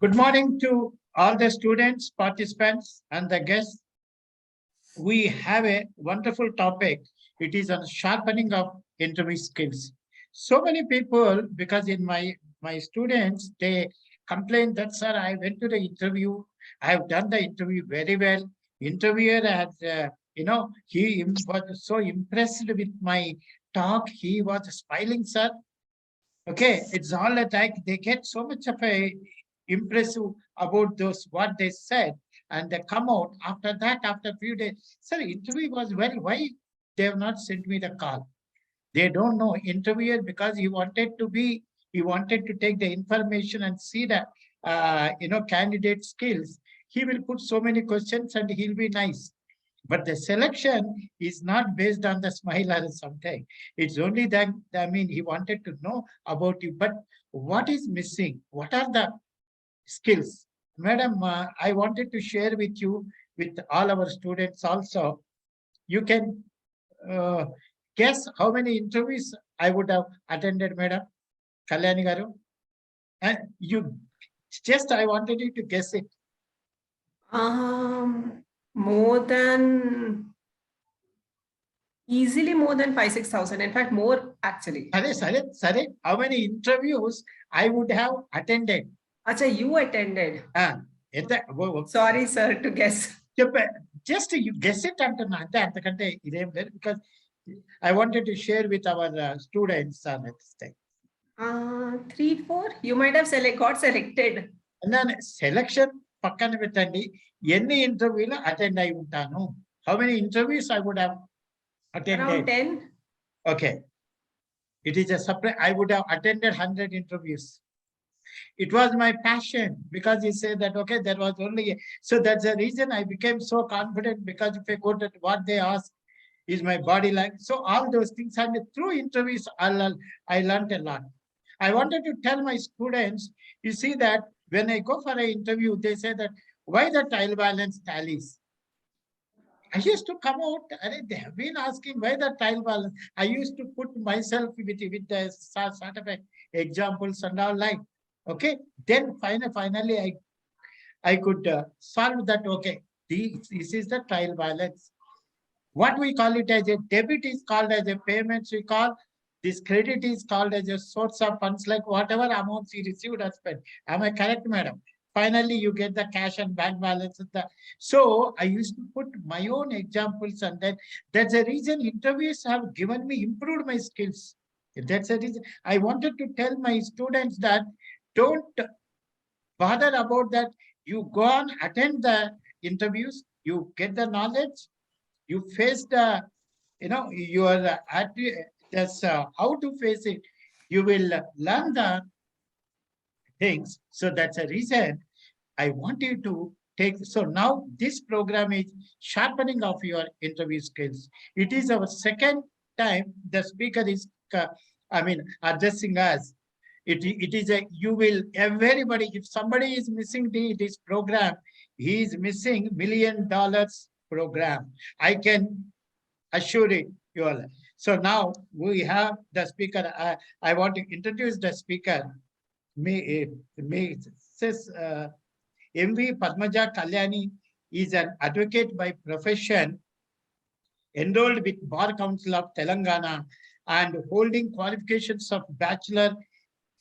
Good morning to all the students, participants, and the guests. We have a wonderful topic. It is on sharpening of interview skills. So many people, because in my students, they complain that, sir, I went to the interview. I have done the interview very well. Interviewer had, was so impressed with my talk. He was smiling, sir. Okay, it's all like they get so much of a impressive about those what they said, and they come out after that after a few days. Sir, interview was well. Why they have not sent me the call? They don't know interviewer because he wanted to take the information and see the candidate skills. He will put so many questions and he'll be nice. But the selection is not based on the smile or something. It's only that, I mean, he wanted to know about you. But what is missing? What are the skills? Madam, I wanted to share with you, with all our students also. You can uh, guess how many interviews I would have attended, Madam Kalyani garu. And you just, I wanted you to guess it. More than easily more than 5,000-6,000. In fact, more actually. Sorry. How many interviews I would have attended? Acha, you attended. Sorry, sir, to guess. Just you guess it because I wanted to share with our students on this thing. 3, 4. You might have got selected. And then selection pakkana pettandi enni interview lo attend ayi untanu. How many interviews I would have attended? Around 10. Okay. It is a surprise. I would have attended 100 interviews. It was my passion because he said that, okay, there was only, so that's the reason I became so confident, because if I go to what they ask, is my body like, so all those things, and through interviews, I learned a lot. I wanted to tell my students, you see that when I go for an interview, they say that, why the tile balance tallies? I used to come out, and they have been asking why the tile balance. I used to put myself with the sort of examples and all like, okay. Then finally, I could solve that. Okay, this is the trial balance. What we call it as a debit is called as a payments. We call this credit is called as a source of funds, like whatever amounts you received or spent. Am I correct, madam? Finally, you get the cash and bank balance. So I used to put my own examples, and that's the reason interviews have given me, improved my skills. That's the reason I wanted to tell my students that don't bother about that. You go on, attend the interviews, you get the knowledge, you face the, your that's how to face it. You will learn the things. So that's a reason I want you to take. So now this program is sharpening of your interview skills. It is our second time the speaker is, addressing us. It is a, you will, everybody, if somebody is missing this program, he is missing $1 million program. I can assure it you all. So now we have the speaker. I want to introduce the speaker. Says MV Padmaja Kalyani is an advocate by profession, enrolled with Bar Council of Telangana, and holding qualifications of Bachelor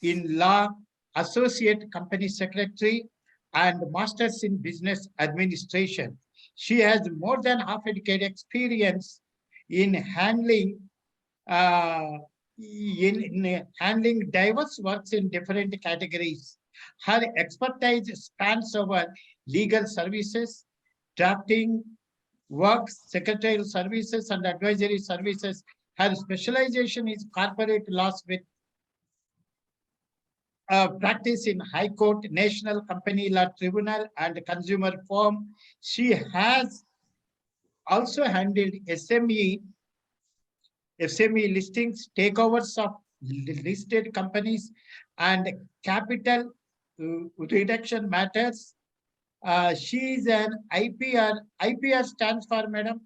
in Law, Associate Company Secretary, and Masters in Business Administration. She has more than half a decade experience in handling handling diverse works in different categories. Her expertise spans over legal services, drafting works, secretarial services, and advisory services. Her specialization is corporate laws with practice in High Court, National Company Law Tribunal, and Consumer Firm. She has also handled SME listings, takeovers of listed companies, and capital reduction matters. She is an IPR. IPR stands for, madam?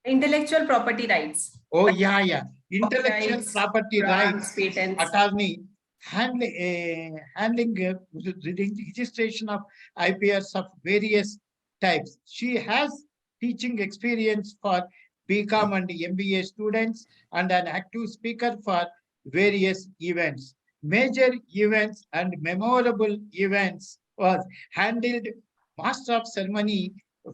Intellectual property rights. Oh, yeah. Intellectual property rights patents. attorney handling registration of IPRs of various types. She has teaching experience for BCom and MBA students and an active speaker for various events. Major events and memorable events was handled Master of Ceremony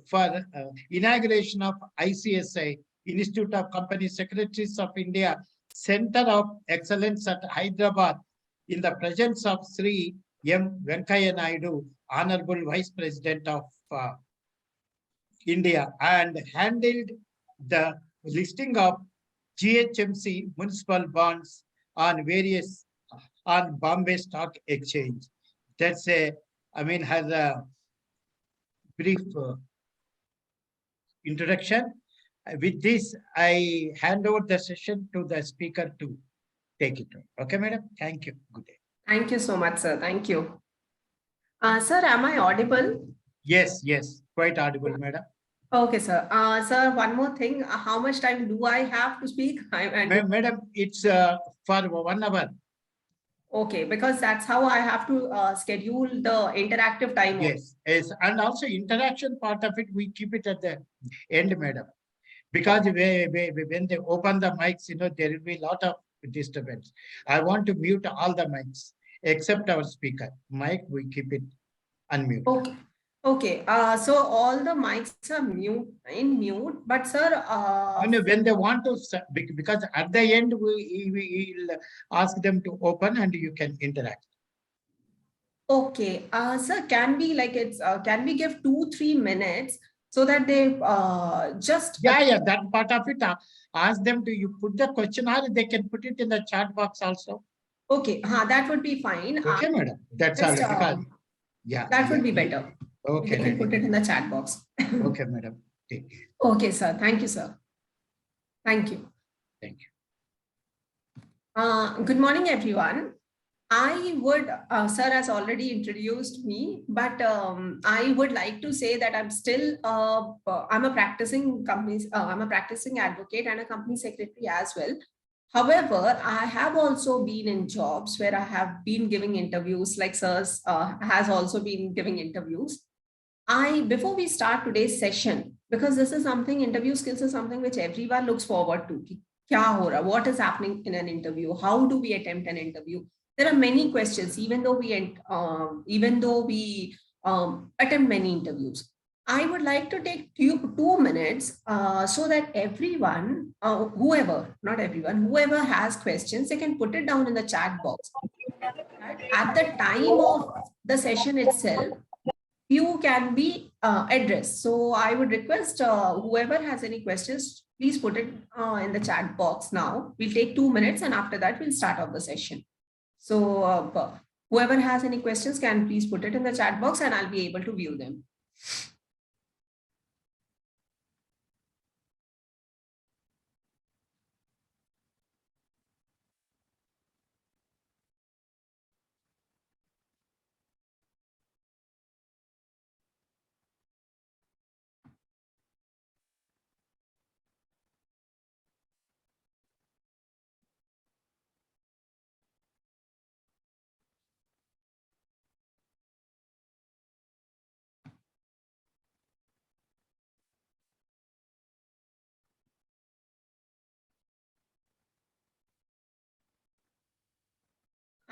for inauguration of ICSI, Institute of Company Secretaries of India, Center of Excellence at Hyderabad, in the presence of Sri M. Venkaiah Naidu, Honorable Vice President of India, and handled the listing of GHMC municipal bonds on various on Bombay Stock Exchange. That's has a brief introduction. With this, I hand over the session to the speaker to take it on. Okay, madam. Thank you. Good day. Thank you so much, sir. Thank you. Sir, am I audible? Yes, quite audible, madam. Okay, sir. Sir, one more thing. How much time do I have to speak? Madam, it's for 1 hour. Okay, because that's how I have to schedule the interactive time. Yes, and also interaction part of it, we keep it at the end, madam. Because when they open the mics, there will be a lot of disturbance. I want to mute all the mics except our speaker. Mic, we keep it unmuted. Okay. Okay, so all the mics are mute, but sir, when they want to, because at the end we will ask them to open and you can interact. Okay, sir, can we can we give 2-3 minutes so that they just that part of it, ask them to you put the question or they can put it in the chat box also. Okay, that would be fine. Okay, madam, that's all. Because that would be better. Okay, you can put it in the chat box. Okay, madam. Okay, sir. Thank you, sir. Thank you. Thank you. Good morning, everyone. I would, sir has already introduced me, but I would like to say that I'm still, I'm a practicing advocate and a company secretary as well. However, I have also been in jobs where I have been giving interviews, like sirs has also been giving interviews. Before we start today's session, because this is something, interview skills is something which everyone looks forward to. What is happening in an interview? How do we attempt an interview? There are many questions, even though we attempt many interviews. I would like to take 2 minutes so that everyone, whoever has questions, they can put it down in the chat box. At the time of the session itself, you can be addressed. So I would request whoever has any questions, please put it in the chat box now. We'll take 2 minutes and after that we'll start off the session. So whoever has any questions can please put it in the chat box and I'll be able to view them.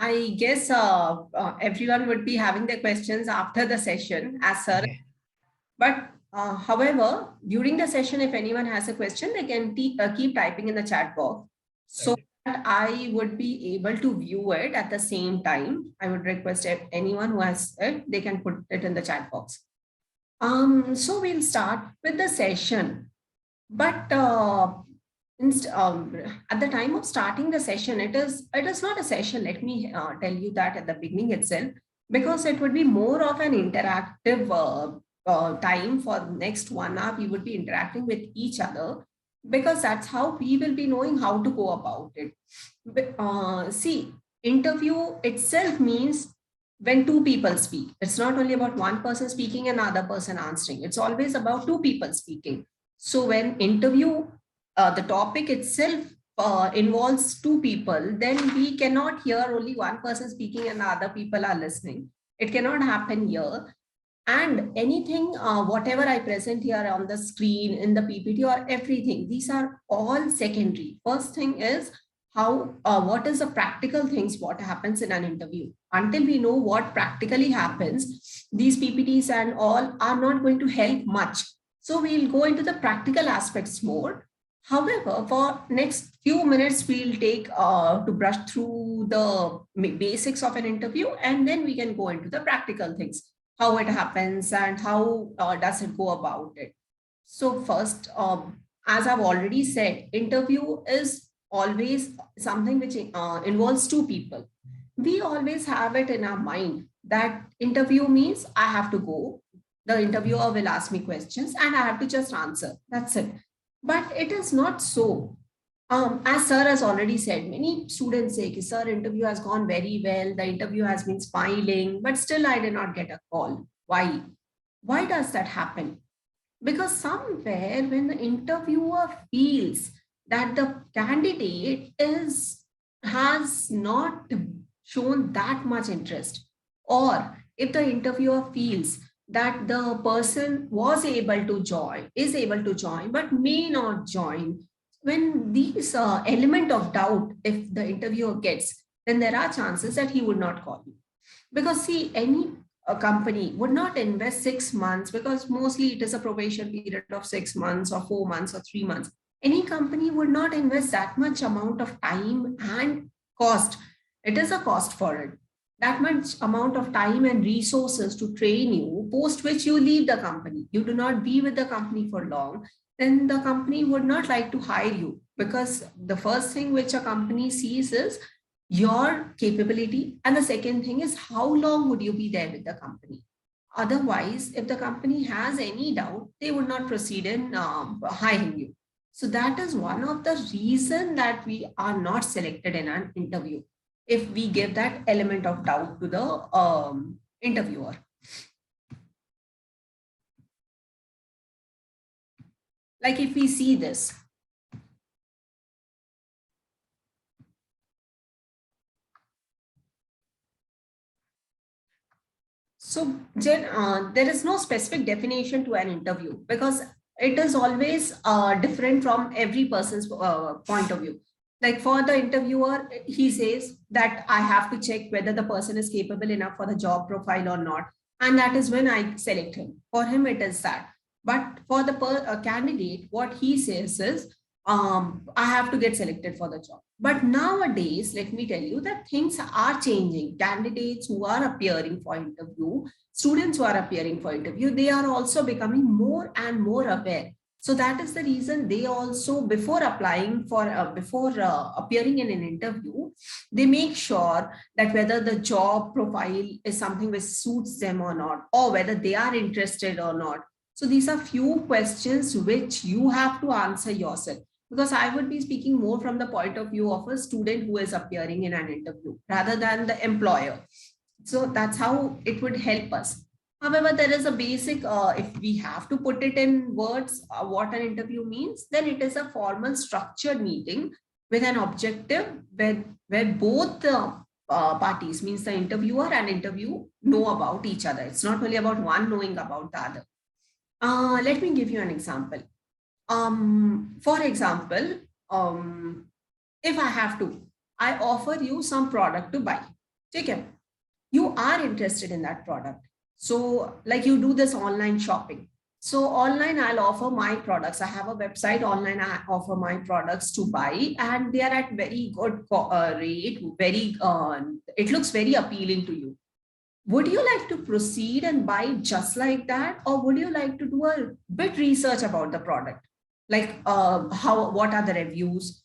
I guess everyone would be having their questions after the session, as sir. Okay. But however, during the session, if anyone has a question, they can keep typing in the chat box. So that I would be able to view it at the same time. I would request if anyone who has it, they can put it in the chat box. So we'll start with the session. But at the time of starting the session, it is not a session. Let me tell you that at the beginning itself, because it would be more of an interactive time. For the next 1 hour. We would be interacting with each other, because that's how we will be knowing how to go about it. See, interview itself means when 2 people speak. It's not only about one person speaking and another person answering. It's always about 2 people speaking. So when interview, the topic itself involves two people, then we cannot hear only one person speaking and the other people are listening. It cannot happen here. And anything, whatever I present here on the screen, in the PPT or everything, these are all secondary. First thing is what is the practical things, what happens in an interview. Until we know what practically happens, these PPTs and all are not going to help much. So we'll go into the practical aspects more. However, for next few minutes, we'll take to brush through the basics of an interview, and then we can go into the practical things, how it happens and how does it go about it. So first, as I've already said, interview is always something which involves two people. We always have it in our mind that interview means I have to go, the interviewer will ask me questions and I have to just answer. That's it. But it is not so. As sir has already said, many students say, sir, interview has gone very well, the interview has been smiling, but still I did not get a call. Why? Why does that happen? Because somewhere when the interviewer feels that the candidate has not shown that much interest, or if the interviewer feels that the person was able to join, is able to join, but may not join, when these element of doubt, if the interviewer gets, then there are chances that he would not call you. Because see, any company would not invest 6 months, because mostly it is a probation period of 6 months or 4 months or 3 months. Any company would not invest that much amount of time and cost. It is a cost for it. That much amount of time and resources to train you, post which you leave the company. You do not be with the company for long, then the company would not like to hire you, because the first thing which a company sees is your capability, and the second thing is how long would you be there with the company. Otherwise, if the company has any doubt, they would not proceed in hiring you. So that is one of the reason that we are not selected in an interview, if we give that element of doubt to the interviewer. Like if we see this, so Jen, there is no specific definition to an interview, because it is always different from every person's point of view. Like for the interviewer, he says that I have to check whether the person is capable enough for the job profile or not. And that is when I select him. For him, it is that. But for the candidate, what he says is, I have to get selected for the job. But nowadays, let me tell you that things are changing. Candidates who are appearing for interview, students who are appearing for interview, they are also becoming more and more aware. So that is the reason they also, before applying for, appearing in an interview, they make sure that whether the job profile is something which suits them or not, or whether they are interested or not. So these are few questions which you have to answer yourself, because I would be speaking more from the point of view of a student who is appearing in an interview rather than the employer. So that's how it would help us. However, there is a basic, if we have to put it in words, what an interview means, then it is a formal structured meeting with an objective where both the parties, means the interviewer and interview, know about each other. It's not only about one knowing about the other. Let me give you an example. For example, if I have to, I offer you some product to buy. Okay, you are interested in that product. So like you do this online shopping. So online, I'll offer my products. I have a website online. I offer my products to buy, and they are at very good rate. It looks very appealing to you. Would you like to proceed and buy just like that, or would you like to do a bit research about the product? Like what are the reviews?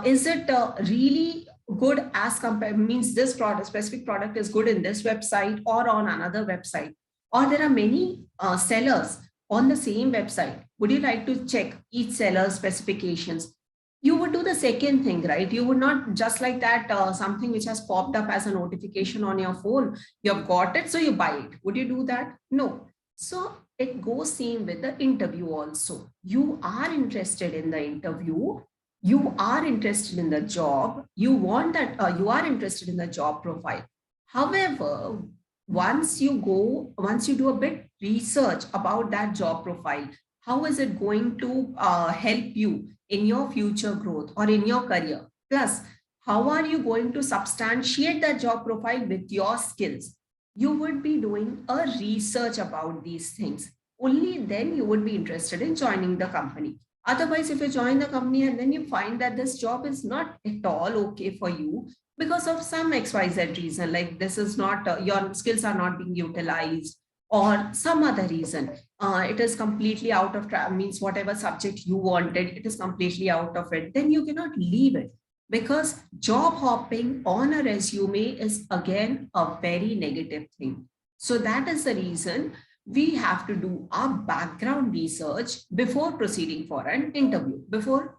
Is it really good as compared, means this product, specific product is good in this website or on another website, or there are many sellers on the same website. Would you like to check each seller's specifications? You would do the second thing, right? You would not just like that, something which has popped up as a notification on your phone, you have got it, so you buy it. Would you do that? No. So it goes same with the interview also. You are interested in the interview, You are interested in the job, you want that, you are interested in the job profile. However, once you do a bit research about that job profile, how is it going to help you in your future growth or in your career? Plus, how are you going to substantiate that job profile with your skills? You would be doing a research about these things. Only then you would be interested in joining the company. Otherwise, if you join the company and then you find that this job is not at all okay for you because of some XYZ reason, like this is not, your skills are not being utilized, or some other reason, it is completely out of means whatever subject you wanted, it is completely out of it, then you cannot leave it, because job hopping on a resume is again a very negative thing. So that is the reason we have to do our background research before proceeding for an interview, before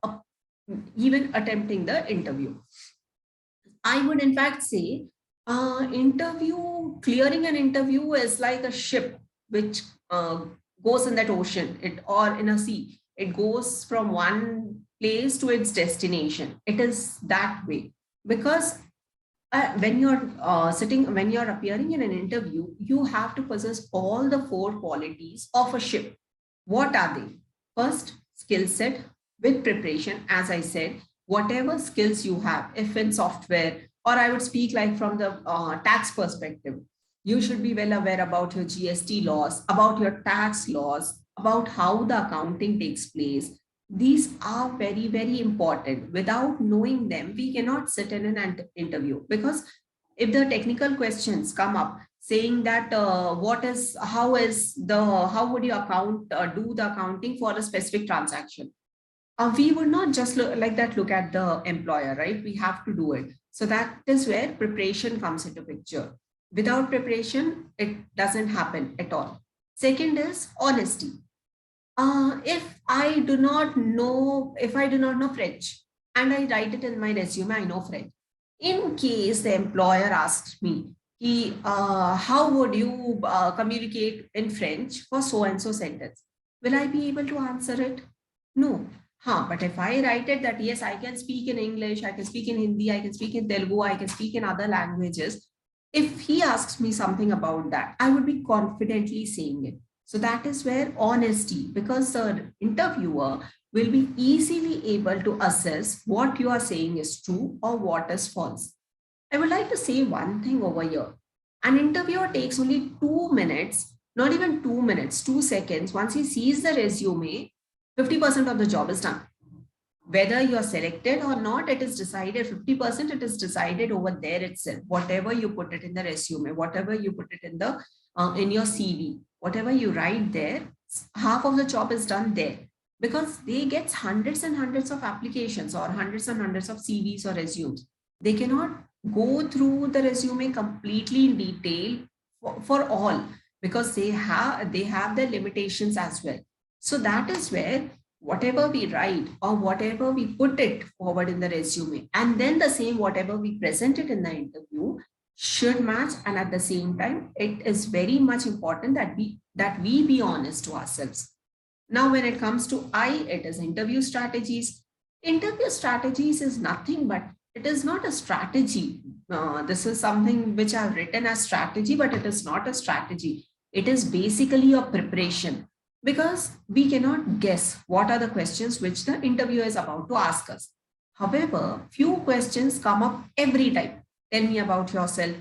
even attempting the interview. I would in fact say clearing an interview is like a ship which goes in that ocean, or in a sea. It goes from one place to its destination. It is that way. Because when you're appearing in an interview, you have to possess all the four qualities of a ship. What are they? First, skill set with preparation. As I said, whatever skills you have, if in software, or I would speak like from the tax perspective, you should be well aware about your GST laws, about your tax laws, about how the accounting takes place. These are very, very important. Without knowing them, we cannot sit in an interview, because if the technical questions come up saying that how would you do the accounting for a specific transaction, we would not just look at the employer, right? We have to do it. So that is where preparation comes into picture. Without preparation, it doesn't happen at all. Second is honesty. If I do not know French and I write it in my resume, I know French. In case the employer asks me, how would you communicate in French for so and so sentence? Will I be able to answer it? No. But if I write it that yes, I can speak in English, I can speak in Hindi, I can speak in Telugu, I can speak in other languages. If he asks me something about that, I would be confidently saying it. So that is where honesty, because the interviewer will be easily able to assess what you are saying is true or what is false. I would like to say one thing over here. An interviewer takes only 2 minutes, not even 2 minutes, 2 seconds. Once he sees the resume, 50% of the job is done. Whether you are selected or not, it is decided 50%, it is decided over there itself. Whatever you put it in the resume, whatever you put it in your CV, whatever you write there, half of the job is done there, because they get hundreds and hundreds of applications or hundreds and hundreds of CVs or resumes. They cannot go through the resume completely in detail for all, because they have their limitations as well. So that is where whatever we write or whatever we put it forward in the resume, and then the same whatever we present it in the interview, should match. And at the same time, it is very much important that we be honest to ourselves. Now, when it comes to it is interview strategies. Interview strategies is nothing but, it is not a strategy. This is something which I've written as strategy, but it is not a strategy. It is basically a preparation, because we cannot guess what are the questions which the interviewer is about to ask us. However, few questions come up every time. Tell me about yourself.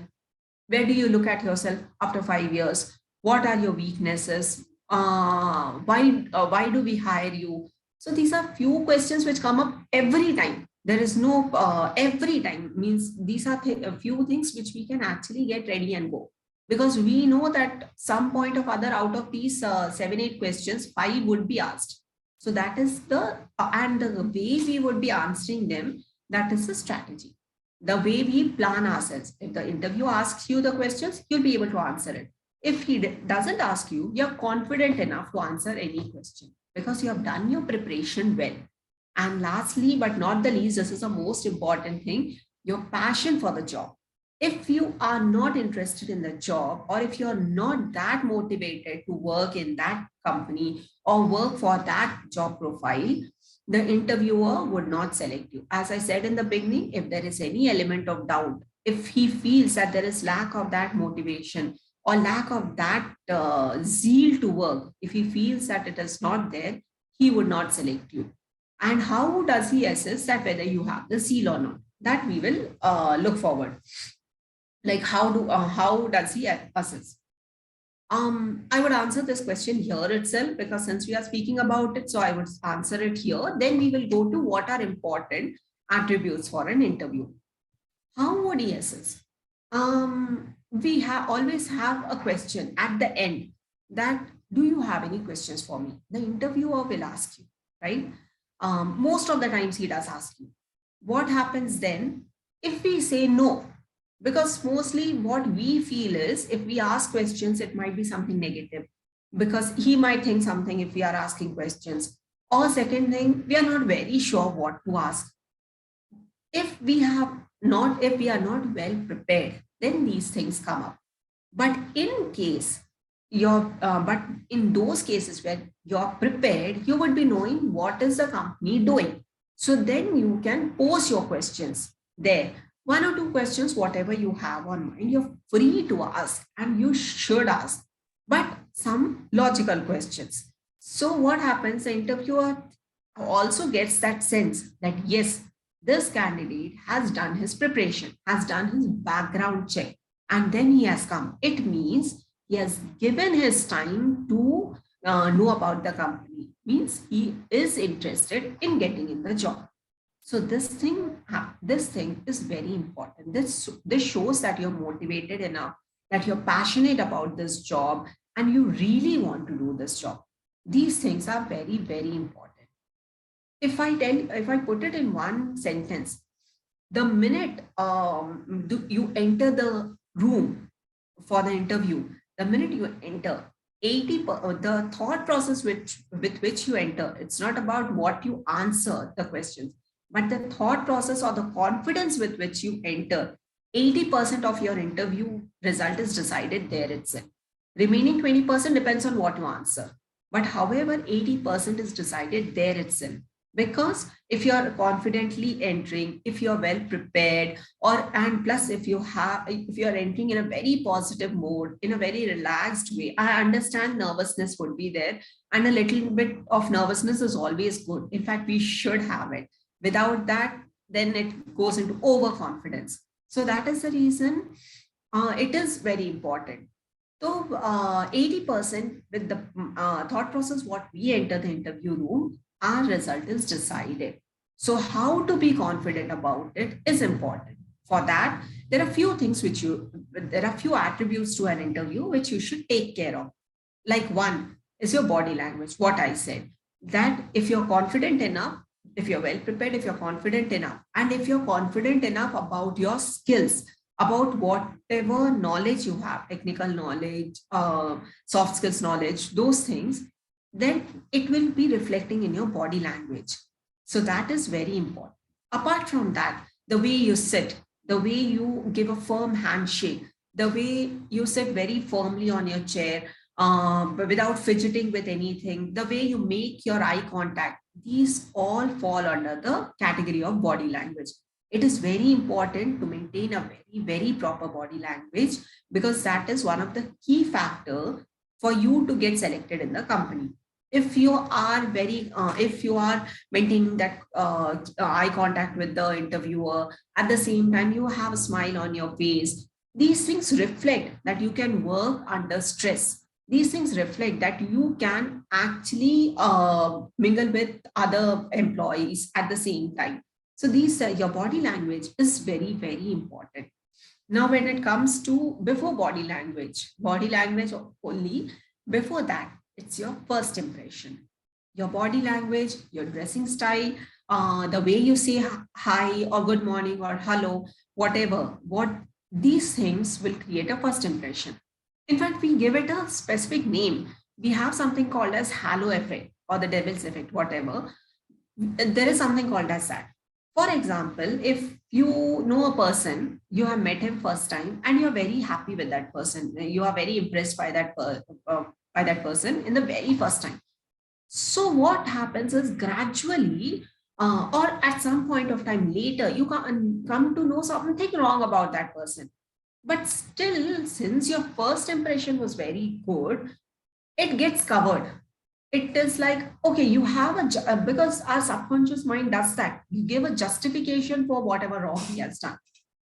Where do you look at yourself after 5 years? What are your weaknesses? Why do we hire you? So these are few questions which come up every time. There is no every time, means these are a few things which we can actually get ready and go, because we know that some point of other out of these 7-8 questions, 5 would be asked. So that is and the way we would be answering them, that is the strategy. The way we plan ourselves. If the interview asks you the questions, you'll be able to answer it. If he doesn't ask you, you're confident enough to answer any question, because you have done your preparation well. And lastly, but not the least, this is the most important thing, your passion for the job. If you are not interested in the job, or if you're not that motivated to work in that company or work for that job profile, the interviewer would not select you. As I said in the beginning, if there is any element of doubt, if he feels that there is lack of that motivation or lack of that zeal to work, if he feels that it is not there, he would not select you. And how does he assess that whether you have the zeal or not? That we will look forward. Like how does he assess? I would answer this question here itself, because since we are speaking about it, so I would answer it here. Then we will go to what are important attributes for an interview. How would he assess? We have always have a question at the end that, do you have any questions for me? The interviewer will ask you, right? Most of the times he does ask you. What happens then if we say no? Because mostly what we feel is, if we ask questions, it might be something negative, because he might think something if we are asking questions. Or second thing, we are not very sure what to ask. If we are not well prepared, then these things come up. But but in those cases where you're prepared, you would be knowing what is the company doing. So then you can pose your questions there. One or two questions, whatever you have on mind, you're free to ask, and you should ask, but some logical questions. So what happens, the interviewer also gets that sense that yes, this candidate has done his preparation, has done his background check, and then he has come. It means he has given his time to know about the company, means he is interested in getting in the job. So this thing is very important. This shows that you're motivated enough, that you're passionate about this job, and you really want to do this job. These things are very, very important. If I put it in one sentence, the minute you enter the room for the interview, the minute you enter, the thought process with which you enter, it's not about what you answer the questions, but the thought process or the confidence with which you enter. 80% of your interview result is decided there itself. Remaining 20% depends on what you answer. But however, 80% is decided there itself. Because if you're confidently entering, if you're well prepared, and plus if you're entering in a very positive mode, in a very relaxed way, I understand nervousness would be there, and a little bit of nervousness is always good. In fact, we should have it. Without that, then it goes into overconfidence. So that is the reason it is very important. So 80% with the thought process, what we enter the interview room, our result is decided. So how to be confident about it is important. For that, there are few attributes to an interview which you should take care of. Like one is your body language, what I said, that if you're confident enough, if you're well prepared, if you're confident enough, and if you're confident enough about your skills, about whatever knowledge you have, technical knowledge, soft skills knowledge, those things, then it will be reflecting in your body language. So that is very important. Apart from that, the way you sit, the way you give a firm handshake, the way you sit very firmly on your chair, but without fidgeting with anything, the way you make your eye contact, these all fall under the category of body language. It is very important to maintain a very, very proper body language, because that is one of the key factors for you to get selected in the company. If you are maintaining that eye contact with the interviewer, at the same time you have a smile on your face, these things reflect that you can work under stress. These things reflect that you can actually mingle with other employees at the same time. So your body language is very, very important. Now, when it comes to before body language only, before that, it's your first impression. Your body language, your dressing style, the way you say hi or good morning or hello, whatever, these things will create a first impression. In fact, we give it a specific name. We have something called as halo effect or the devil's effect, whatever. There is something called as that. For example, if you know a person, you have met him first time and you're very happy with that person, you are very impressed by that person in the very first time. So what happens is gradually, or at some point of time later, you come to know something wrong about that person. But still, since your first impression was very good, it gets covered. It is like, okay, you have because our subconscious mind does that. You give a justification for whatever wrong he has done,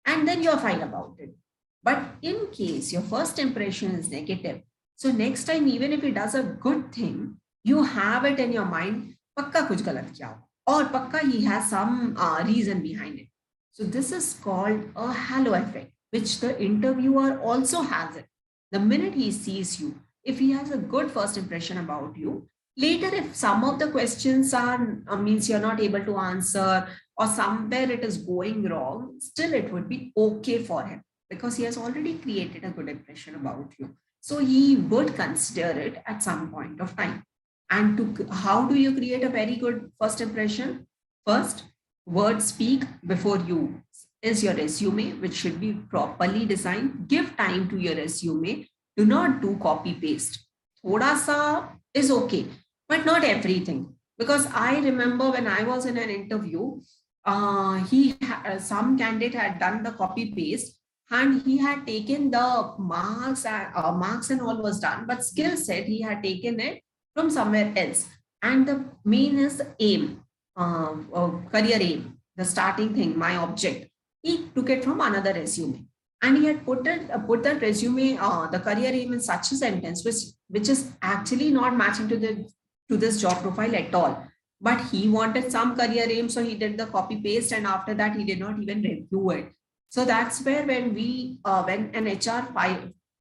and then you're fine about it. But in case your first impression is negative, so next time, even if he does a good thing, you have it in your mind, pakka kuch galat kiya hoga, or pakka he has some reason behind it. So this is called a halo effect, which the interviewer also has it. The minute he sees you, if he has a good first impression about you, later if some of the questions are means you're not able to answer, or somewhere it is going wrong, still it would be okay for him because he has already created a good impression about you. So he would consider it at some point of time. And to how do you create a very good first impression? First, words speak before you is your resume, which should be properly designed. Give time to your resume. Do not do copy paste. Thoda sa is okay, but not everything. Because I remember when I was in an interview, some candidate had done the copy paste and he had taken the marks and all was done, but skill set he had taken it from somewhere else. And the main is the aim, career aim, the starting thing, my object. He took it from another resume, and he had put that resume, the career aim in such a sentence, which is actually not matching to this job profile at all. But he wanted some career aim, so he did the copy paste, and after that, he did not even review it. So that's where when an HR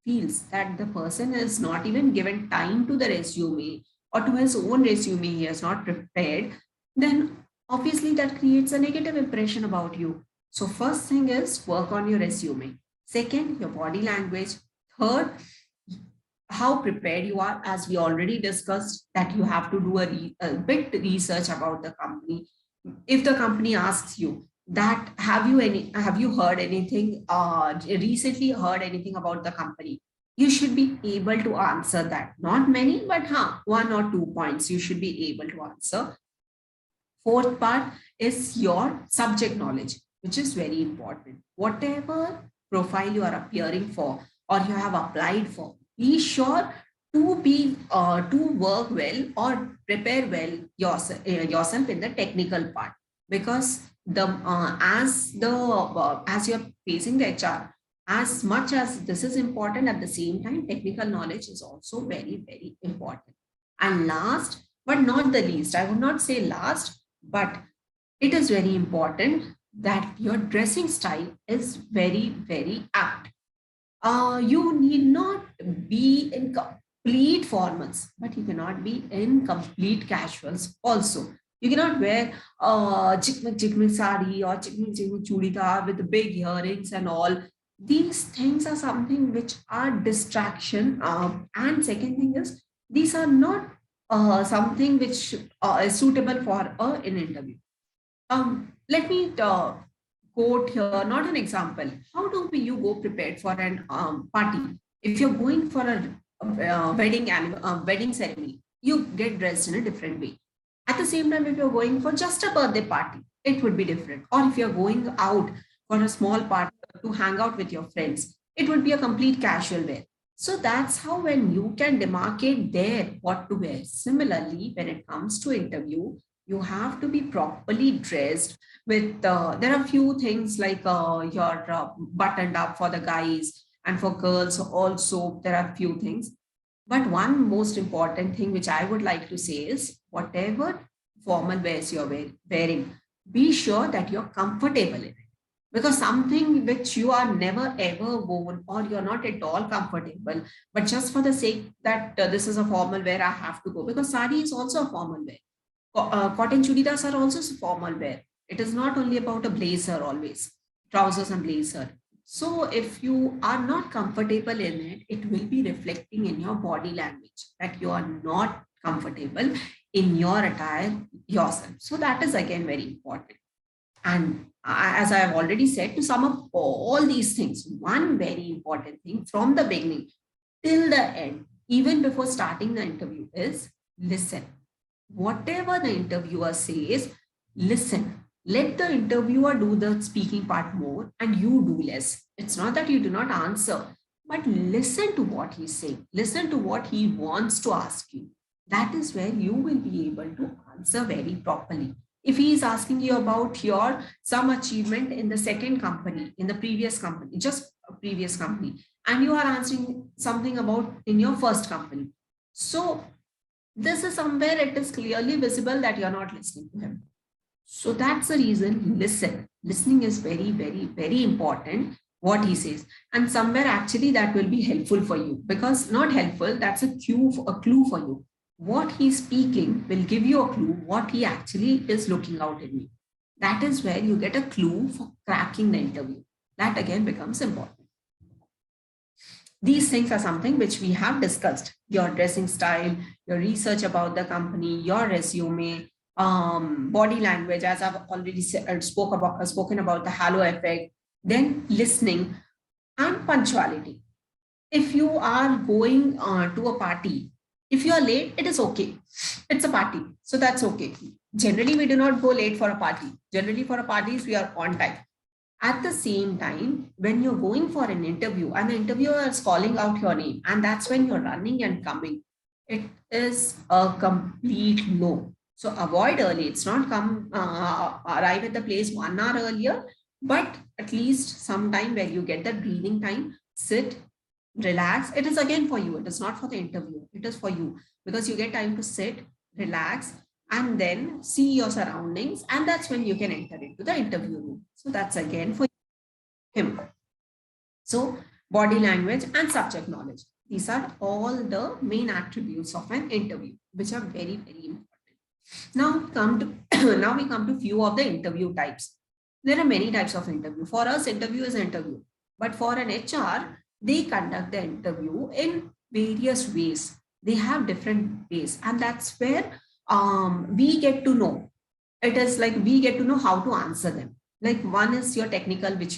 feels that the person is not even given time to the resume or to his own resume, he has not prepared, then obviously that creates a negative impression about you. So first thing is work on your resume. Second, your body language. Third, how prepared you are, as we already discussed, that you have to do a bit research about the company. If the company asks you that have you heard anything recently heard anything about the company, you should be able to answer that. Not many, but one or two points you should be able to answer. Fourth part is your subject knowledge, which is very important. Whatever profile you are appearing for or you have applied for, be sure to work well or prepare well yourself in the technical part, because the as you're facing the HR, as much as this is important, at the same time technical knowledge is also very very important. And last but not the least, I would not say last, but it is very important that your dressing style is very, very apt. You need not be in complete formals, but you cannot be in complete casuals also. You cannot wear chikmik sari or chikmik chudidar with the big earrings and all. These things are something which are distraction. And second thing is, these are not something which is suitable for an interview. Let me quote here, not an example. How do you go prepared for an party? If you're going for a wedding ceremony, you get dressed in a different way. At the same time, if you're going for just a birthday party, it would be different. Or if you're going out for a small party to hang out with your friends, it would be a complete casual wear. So that's how when you can demarcate there what to wear. Similarly, when it comes to interview, you have to be properly dressed with there are few things like your buttoned up for the guys, and for girls also there are few things. But one most important thing which I would like to say is whatever formal wears you're wearing, be sure that you're comfortable in it. Because something which you are never ever worn or you're not at all comfortable, but just for the sake that this is a formal wear, I have to go, because sari is also a formal wear. Cotton chudidars are also formal wear. It is not only about a blazer always, trousers and blazer. So if you are not comfortable in it, it will be reflecting in your body language that you are not comfortable in your attire yourself. So that is again very important. And as I have already said, to sum up all these things, one very important thing from the beginning till the end, even before starting the interview, is listen. whatever the interviewer says, listen. Let the interviewer do the speaking part more and you do less. It's not that you do not answer, but listen to what he's saying. Listen to what he wants to ask you. That is where you will be able to answer very properly. If he is asking you about your some achievement in the second company, in the previous company, just a previous company, and you are answering something about in your first company. So this is somewhere it is clearly visible that you're not listening to him. So that's the reason, listen. Listening is very, very, very important, what he says. And somewhere actually that will be helpful for you, because not helpful, that's a clue for you. What he's speaking will give you a clue what he actually is looking out in you. That is where you get a clue for cracking the interview. That again becomes important. These things are something which we have discussed: your dressing style, your research about the company, your resume, body language, as I've already spoken about the halo effect, then listening, and punctuality. If you are going to a party, if you are late, it is okay. It's a party, so that's okay. Generally, we do not go late for a party. Generally, for a parties, we are on time. At the same time, when you're going for an interview and the interviewer is calling out your name, and that's when you're running and coming, it is a complete no. So avoid early. It's not come arrive at the place 1 hour earlier, but at least some time where you get that breathing time, sit, relax. It is again for you. It is not for the interview. It is for you, because you get time to sit, relax, and then see your surroundings. And that's when you can enter into the interview room. So that's again for him. So body language and subject knowledge. These are all the main attributes of an interview, which are very, very important. Now come to now we come to few of the interview types. There are many types of interview. For us, interview is interview. But for an HR, they conduct the interview in various ways. They have different ways. And that's where we get to know. It is like we get to know how to answer them. Like one is your technical, which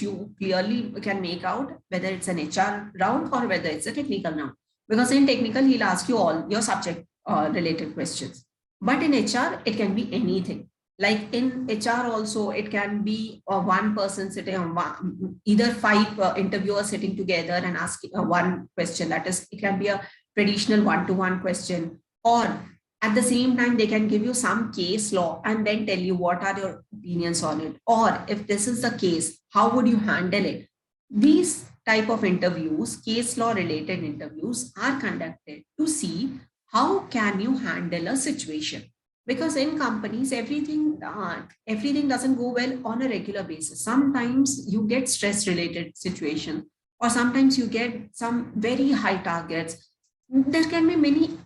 you clearly can make out whether it's an HR round or whether it's a technical round. Because in technical, he'll ask you all your subject related questions. But in HR, it can be anything. Like in HR also, it can be one person sitting on either five interviewers sitting together and asking one question. That is, it can be a traditional one-to-one question, or at the same time, they can give you some case law and then tell you what are your opinions on it. Or if this is the case, how would you handle it? These type of interviews, case law related interviews, are conducted to see how can you handle a situation. Because in companies, everything doesn't go well on a regular basis. Sometimes you get stress related situation, or sometimes you get some very high targets. There can be many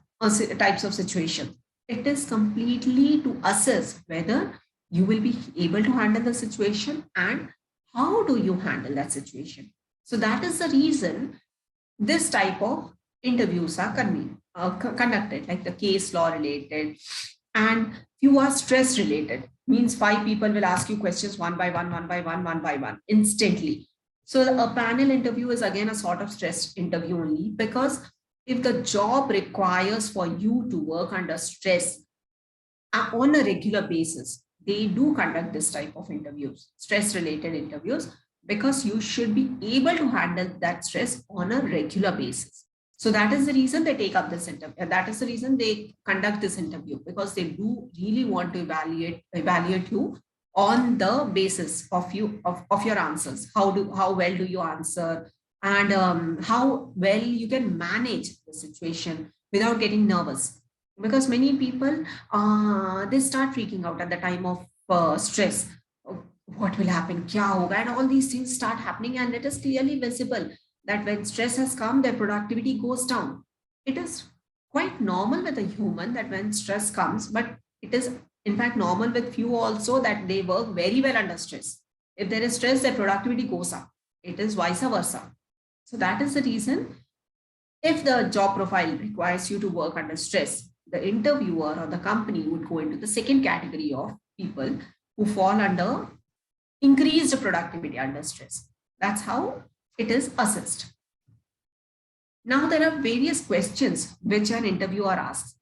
types of situation. It is completely to assess whether you will be able to handle the situation and how do you handle that situation. So that is the reason this type of interviews are conducted, like the case law related, and few are stress related. Means five people will ask you questions one by one, one by one, instantly. So a panel interview is again a sort of stress interview only, because if the job requires for you to work under stress on a regular basis, they do conduct this type of interviews, stress related interviews, because you should be able to handle that stress on a regular basis. So that is the reason they take up this interview. That is the reason they conduct this interview, because they do really want to evaluate you on the basis of your answers. How well do you answer, and how well you can manage the situation without getting nervous. Because many people they start freaking out at the time of stress. Oh, what will happen? Kya hoga? And all these things start happening, and it is clearly visible that when stress has come, their productivity goes down. It is quite normal with a human that when stress comes, but it is in fact normal with few also that they work very well under stress. If there is stress, their productivity goes up. It is vice versa. So that is the reason, if the job profile requires you to work under stress, the interviewer or the company would go into the second category of people who fall under increased productivity under stress. That's how it is assessed. Now, there are various questions which an interviewer asks.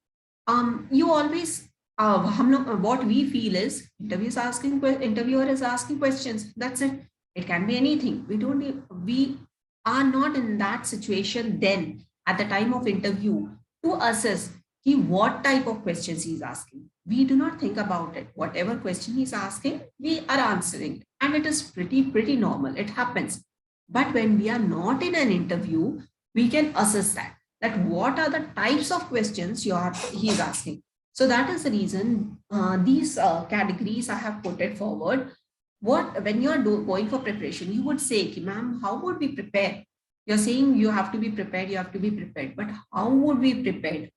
You always what we feel is interviewer is asking questions. That's it. It can be anything. We are not in that situation then at the time of interview to assess what type of questions he's asking. We do not think about it. Whatever question he's asking, we are answering, and it is pretty normal. It happens. But when we are not in an interview, we can assess that what are the types of questions he's asking. So that is the reason these categories I have put it forward. What when you are going for preparation, you would say, ma'am, how would we prepare? You're saying you have to be prepared, but how would we prepare?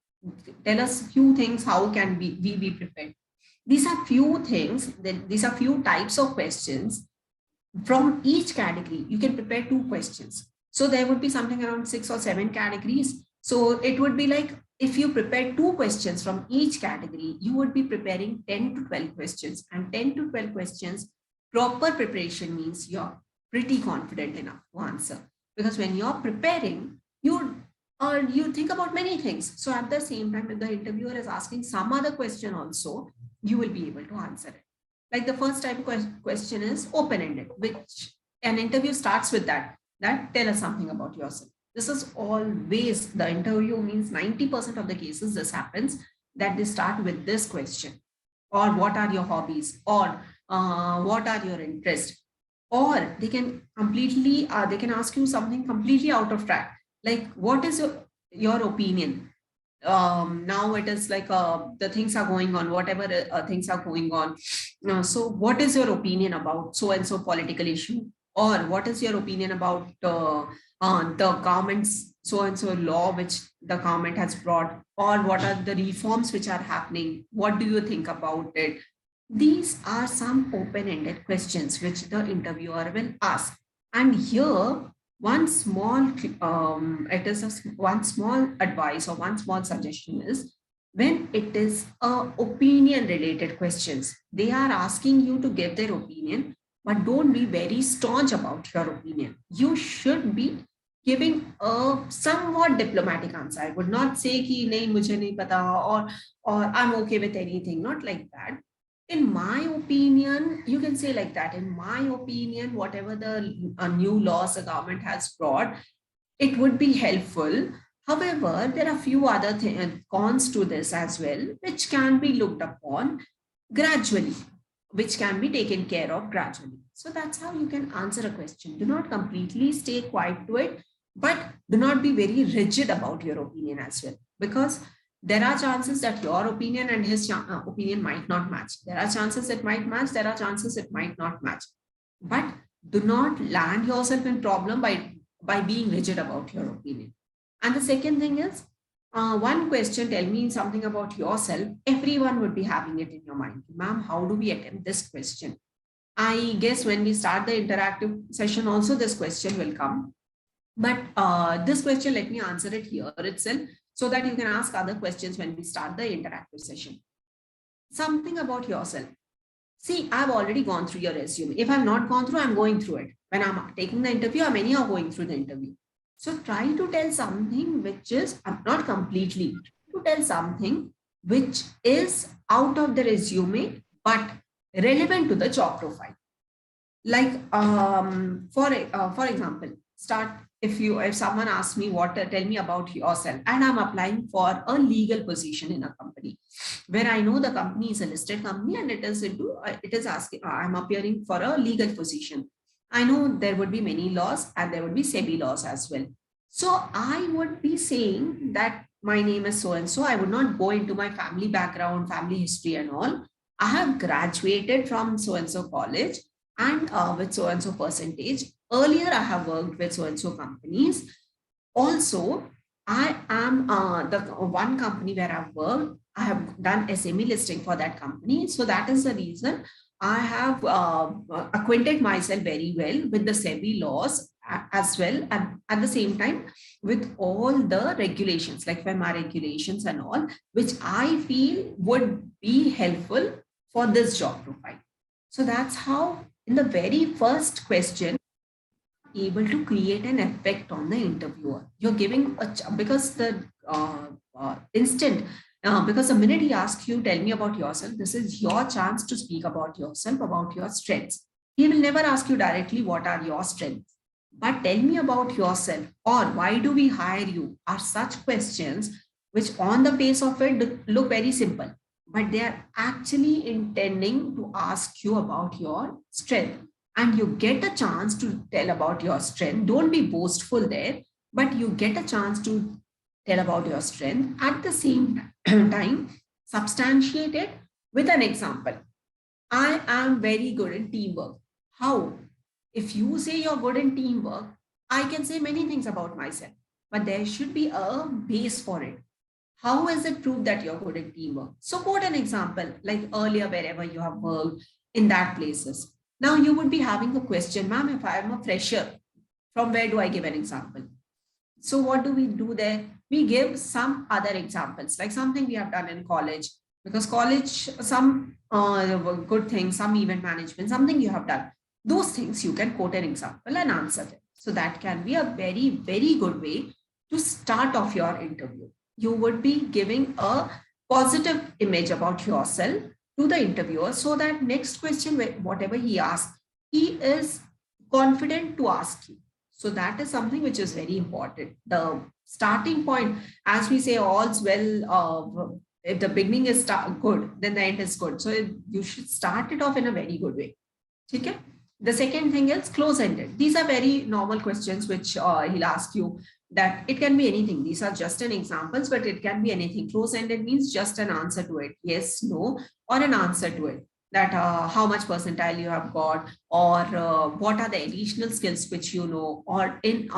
Tell us few things. How can we be prepared? These are few things. These are few types of questions. From each category, you can prepare 2 questions. So there would be something around 6 or 7 categories. So it would be like if you prepare 2 questions from each category, you would be preparing 10 to 12 questions. And 10 to 12 questions, proper preparation means you're pretty confident enough to answer. Because when you're preparing, you think about many things. So at the same time, if the interviewer is asking some other question also, you will be able to answer it. Like the first type of question is open-ended, which an interview starts with that tell us something about yourself. This is always the interview means 90% of the cases this happens, that they start with this question, or what are your hobbies, or what are your interests, or they can ask you something completely out of track, like what is your opinion. Now it is like the things are going on, whatever things are going on. So what is your opinion about so and so political issue, or what is your opinion about the government's so and so law which the government has brought, or what are the reforms which are happening, what do you think about it? These are some open-ended questions which the interviewer will ask. And here one small one small advice or one small suggestion is, when it is opinion related questions, they are asking you to give their opinion, but don't be very staunch about your opinion. You should be giving a somewhat diplomatic answer. I would not say ki nahi mujhe nahi pata, or I'm okay with anything, not like that. In my opinion, you can say like that. In my opinion, whatever the new laws the government has brought, it would be helpful. However, there are few other cons to this as well, which can be looked upon gradually, which can be taken care of gradually. So that's how you can answer a question. Do not completely stay quiet to it, but do not be very rigid about your opinion as well, because there are chances that your opinion and his opinion might not match. There are chances it might match, there are chances it might not match. But do not land yourself in problem by being rigid about your opinion. And the second thing is, one question, tell me something about yourself. Everyone would be having it in your mind. Ma'am, how do we attempt this question? I guess when we start the interactive session also, this question will come. But this question, let me answer it here itself, so that you can ask other questions when we start the interactive session. Something about yourself. See, I've already gone through your resume. If I've not gone through, I'm going through it. When I'm taking the interview, I'm anyhow going through the interview. So try to tell something which is not completely, to tell something which is out of the resume, but relevant to the job profile. Like, for example, if someone asks me tell me about yourself, and I'm applying for a legal position in a company where I know the company is a listed company, and it is asking, I'm appearing for a legal position. I know there would be many laws, and there would be SEBI laws as well. So I would be saying that my name is so and so. I would not go into my family background, family history and all. I have graduated from so and so college, and with so and so percentage. Earlier, I have worked with so and so companies. Also, I am the one company where I've worked, I have done SME listing for that company. So that is the reason I have acquainted myself very well with the SEBI laws as well. And at the same time, with all the regulations like FEMA regulations and all, which I feel would be helpful for this job profile. So that's how, in the very first question, able to create an effect on the interviewer. You're giving because the instant Because the minute he asks you, tell me about yourself, this is your chance to speak about yourself, about your strengths. He will never ask you directly, what are your strengths? But tell me about yourself, or why do we hire you, are such questions which, on the face of it, look very simple, but they are actually intending to ask you about your strength. And you get a chance to tell about your strength. Don't be boastful there, but you get a chance to tell about your strength. At the same time, substantiate it with an example. I am very good in teamwork. How? If you say you're good in teamwork, I can say many things about myself, but there should be a base for it. How is it proved that you're good in teamwork? So quote an example, like earlier, wherever you have worked in that places. Now you would be having a question, ma'am, if I am a fresher, from where do I give an example? So what do we do there? We give some other examples, like something we have done in college, because college, some good things, some event management, something you have done. Those things you can quote an example and answer them. So that can be a very, very good way to start off your interview. You would be giving a positive image about yourself to the interviewer, so that next question, whatever he asks, he is confident to ask you. So that is something which is very important. The starting point, as we say, all's well. If the beginning is good, then the end is good. So you should start it off in a very good way. Okay. The second thing is close-ended. These are very normal questions which he'll ask you, that it can be anything. These are just an examples, but it can be anything. Close-ended means just an answer to it. Yes, no, or an answer to it. That how much percentile you have got, or what are the additional skills which you know, or in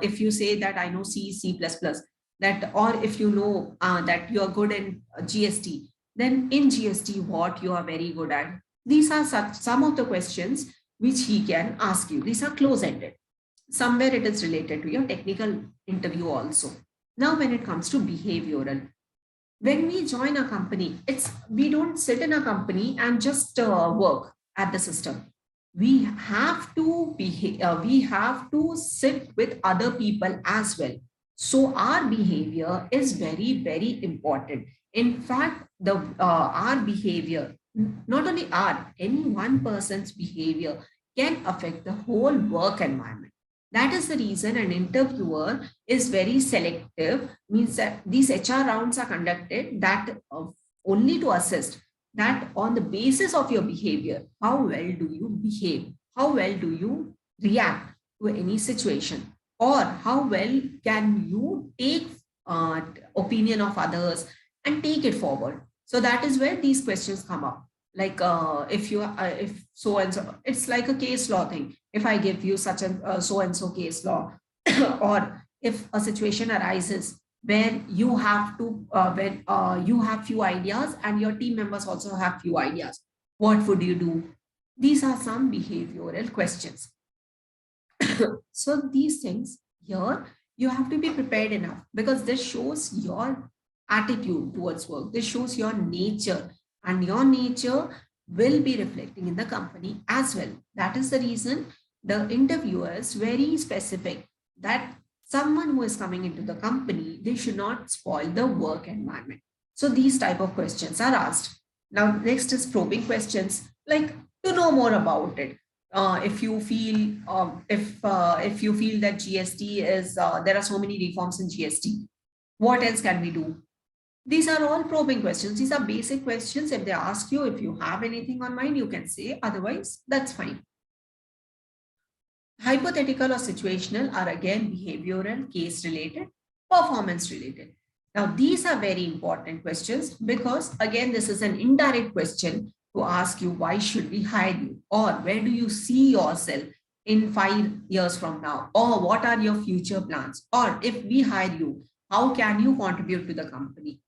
if you say that I know C, C++, that, or if you know that you are good in GST, then in GST, what you are very good at. These are some of the questions which he can ask you. These are close-ended. Somewhere it is related to your technical interview also. Now, when it comes to behavioral, when we join a company, we don't sit in a company and just work at the system. We have to behave. We have to sit with other people as well. So our behavior is very, very important. In fact, the our behavior, not only any one person's behavior can affect the whole work environment. That is the reason an interviewer is very selective, means that these HR rounds are conducted that only to assist that on the basis of your behavior, how well do you behave? How well do you react to any situation? Or how well can you take opinion of others and take it forward? So that is where these questions come up. Like if so and so, it's like a case law thing. If I give you such a so and so case law, or if a situation arises where you have to when you have few ideas and your team members also have few ideas, what would you do? These are some behavioral questions. So these things here, you have to be prepared enough, because this shows your attitude towards work. This shows your nature, and your nature will be reflecting in the company as well. That is the reason the interviewer is very specific that someone who is coming into the company, they should not spoil the work environment. So these type of questions are asked. Now, next is probing questions, like to know more about it. If you feel if you feel that GST is there are so many reforms in GST, what else can we do? These are all probing questions. These are basic questions. If they ask you, if you have anything on mind, you can say. Otherwise, that's fine. Hypothetical or situational are again behavioral, case related, performance related. Now, these are very important questions, because again, this is an indirect question to ask you, why should we hire you? Or where do you see yourself in 5 years from now? Or what are your future plans? Or if we hire you, how can you contribute to the company?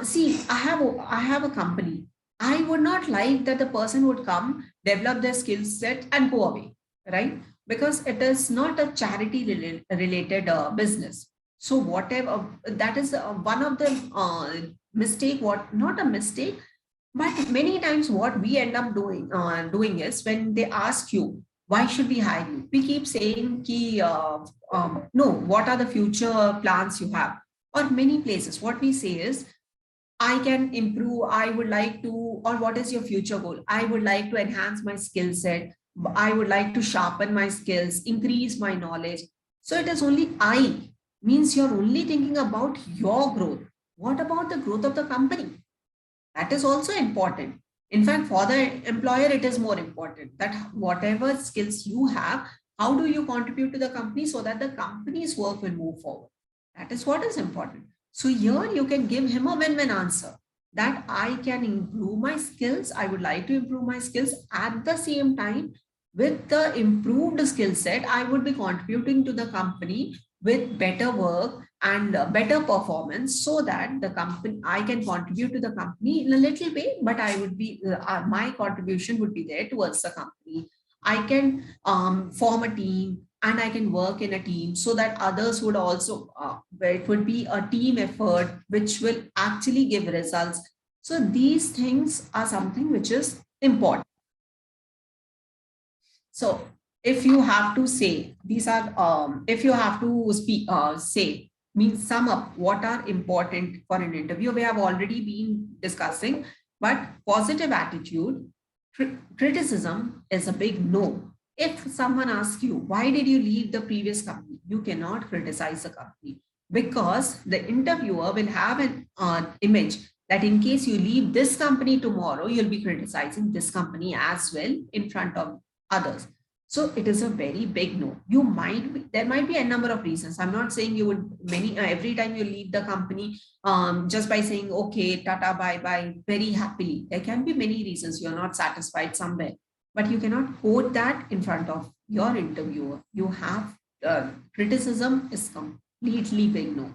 See, I have a company. I would not like that the person would come, develop their skill set, and go away, right? Because it is not a charity related business. So whatever, that is one of the mistake. What, not a mistake, but many times what we end up doing is, when they ask you, why should we hire you? We keep saying, no, what are the future plans you have? Or many places, what we say is, I can improve, I would like to, or what is your future goal? I would like to enhance my skill set. I would like to sharpen my skills, increase my knowledge. So it is only I, means you're only thinking about your growth. What about the growth of the company? That is also important. In fact, for the employer, it is more important that whatever skills you have, how do you contribute to the company so that the company's work will move forward? That is what is important. So here you can give him a win-win answer that I can improve my skills. I would like to improve my skills. At the same time, with the improved skill set, I would be contributing to the company with better work and better performance, so that the company, I can contribute to the company in a little way, but I would be my contribution would be there towards the company. I can form a team and I can work in a team so that others would also where it would be a team effort which will actually give results. So these things are something which is important. So if you have to say, these are, if you have to speak, say, means sum up what are important for an interview, we have already been discussing, but positive attitude, criticism is a big no. If someone asks you, why did you leave the previous company? You cannot criticize the company because the interviewer will have an image that in case you leave this company tomorrow, you'll be criticizing this company as well in front of others. So it is a very big no. You might be, there might be a number of reasons. I'm not saying you would many every time you leave the company just by saying okay, tata, bye bye, very happily. There can be many reasons you're not satisfied somewhere, but you cannot quote that in front of your interviewer. You have criticism is completely big no.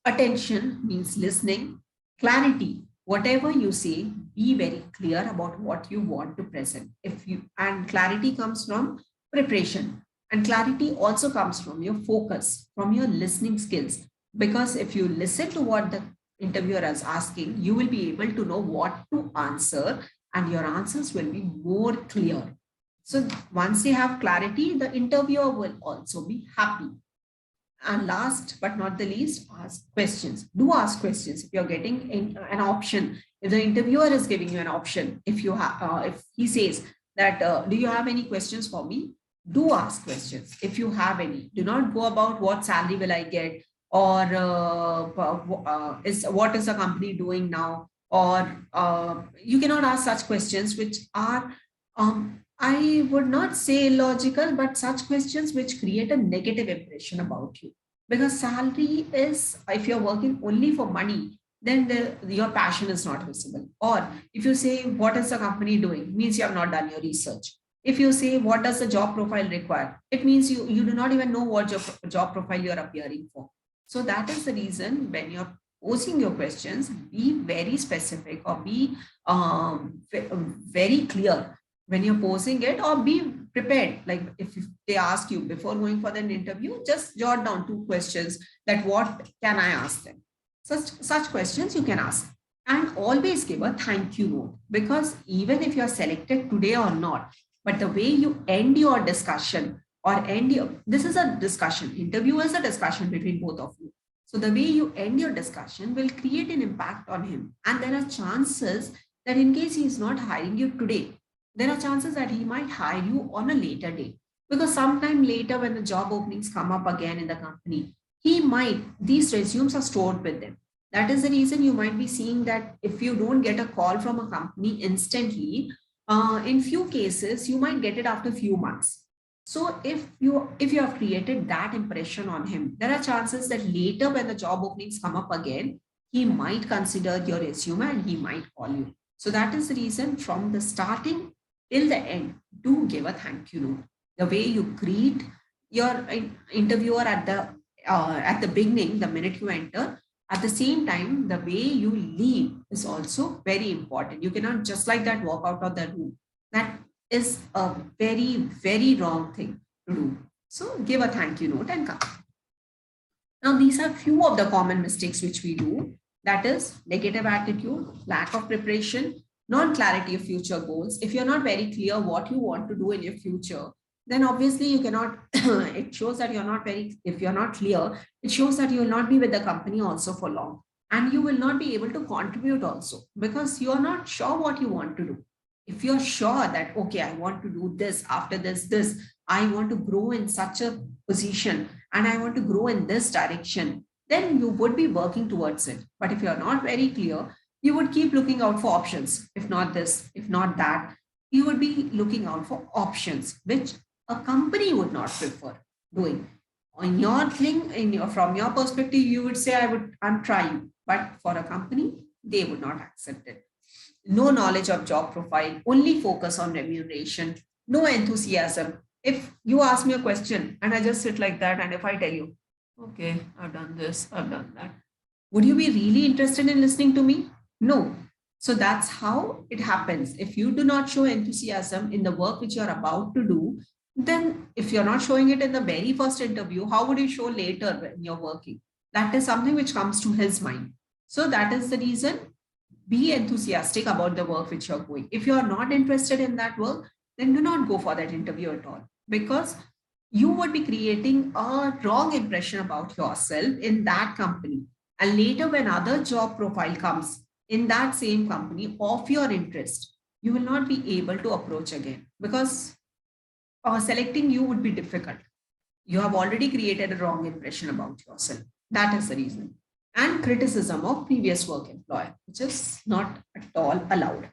Attention means listening. Clarity, whatever you say, be very clear about what you want to present. If you, and clarity comes from preparation, and clarity also comes from your focus, from your listening skills. Because if you listen to what the interviewer is asking, you will be able to know what to answer, and your answers will be more clear. So once you have clarity, the interviewer will also be happy. And last but not the least, ask questions. Do ask questions. If you're getting an option, if the interviewer is giving you an option, if you have, if he says that, do you have any questions for me? Do ask questions if you have any. Do not go about what salary will I get, or is what is the company doing now, or you cannot ask such questions which are I would not say illogical, but such questions which create a negative impression about you. Because salary is, if you're working only for money, then your passion is not visible. Or if you say, what is the company doing? Means you have not done your research. If you say, what does the job profile require? It means you do not even know what job profile you're appearing for. So that is the reason when you're posing your questions, be very specific or be very clear when you're posing it, or be prepared. Like if they ask you before going for an interview, just jot down 2 questions that what can I ask them. Such questions you can ask, and always give a thank you note, because even if you're selected today or not, but the way you end your discussion or end your, this is a discussion, interview is a discussion between both of you. So the way you end your discussion will create an impact on him. And there are chances that in case he is not hiring you today, there are chances that he might hire you on a later date, because sometime later when the job openings come up again in the company, he might, these resumes are stored with them. That is the reason you might be seeing that if you don't get a call from a company instantly, in few cases you might get it after few months. So if you have created that impression on him, there are chances that later when the job openings come up again, he might consider your resume and he might call you. So that is the reason from the starting till the end, do give a thank you note. The way you greet your interviewer at the beginning, the minute you enter, at the same time, the way you leave is also very important. You cannot just like that walk out of the room. That is a very, very wrong thing to do. So give a thank you note and come. Now, these are few of the common mistakes which we do. That is negative attitude, lack of preparation, non-clarity of future goals. If you're not very clear what you want to do in your future, then obviously you cannot, it shows that you're not very, if you're not clear, it shows that you will not be with the company also for long. And you will not be able to contribute also because you are not sure what you want to do. If you're sure that, okay, I want to do this after this, I want to grow in such a position and I want to grow in this direction, then you would be working towards it. But if you're not very clear, you would keep looking out for options. If not this, if not that, you would be looking out for options, which a company would not prefer doing. On your thing, from your perspective, you would say, I'm trying, but for a company, they would not accept it. No knowledge of job profile, only focus on remuneration, no enthusiasm. If you ask me a question and I just sit like that, and if I tell you, okay, I've done this, I've done that, would you be really interested in listening to me? No. So that's how it happens. If you do not show enthusiasm in the work which you're about to do, then if you're not showing it in the very first interview, how would you show later when you're working? That is something which comes to his mind. So that is the reason, be enthusiastic about the work which you're doing. If you're not interested in that work, then do not go for that interview at all, because you would be creating a wrong impression about yourself in that company. And later, when other job profile comes in that same company of your interest, you will not be able to approach again because selecting you would be difficult. You have already created a wrong impression about yourself. That is the reason. And criticism of previous work employer, which is not at all allowed.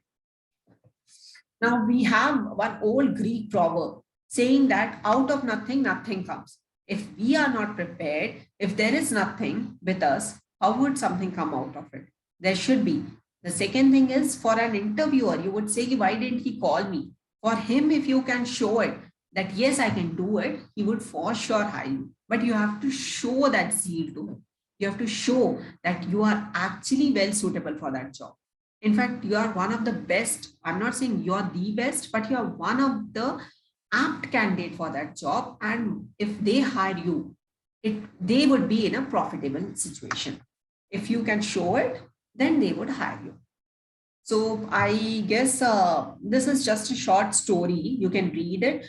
Now we have one old Greek proverb saying that out of nothing, nothing comes. If we are not prepared, if there is nothing with us, how would something come out of it? There should be. The second thing is, for an interviewer, you would say, why didn't he call me? For him, if you can show it that, yes, I can do it, he would for sure hire you. But you have to show that zeal to him. You have to show that you are actually well suitable for that job. In fact, you are one of the best. I'm not saying you're the best, but you are one of the apt candidate for that job. And if they hire you, they would be in a profitable situation. If you can show it, then they would hire you. So I guess this is just a short story. You can read it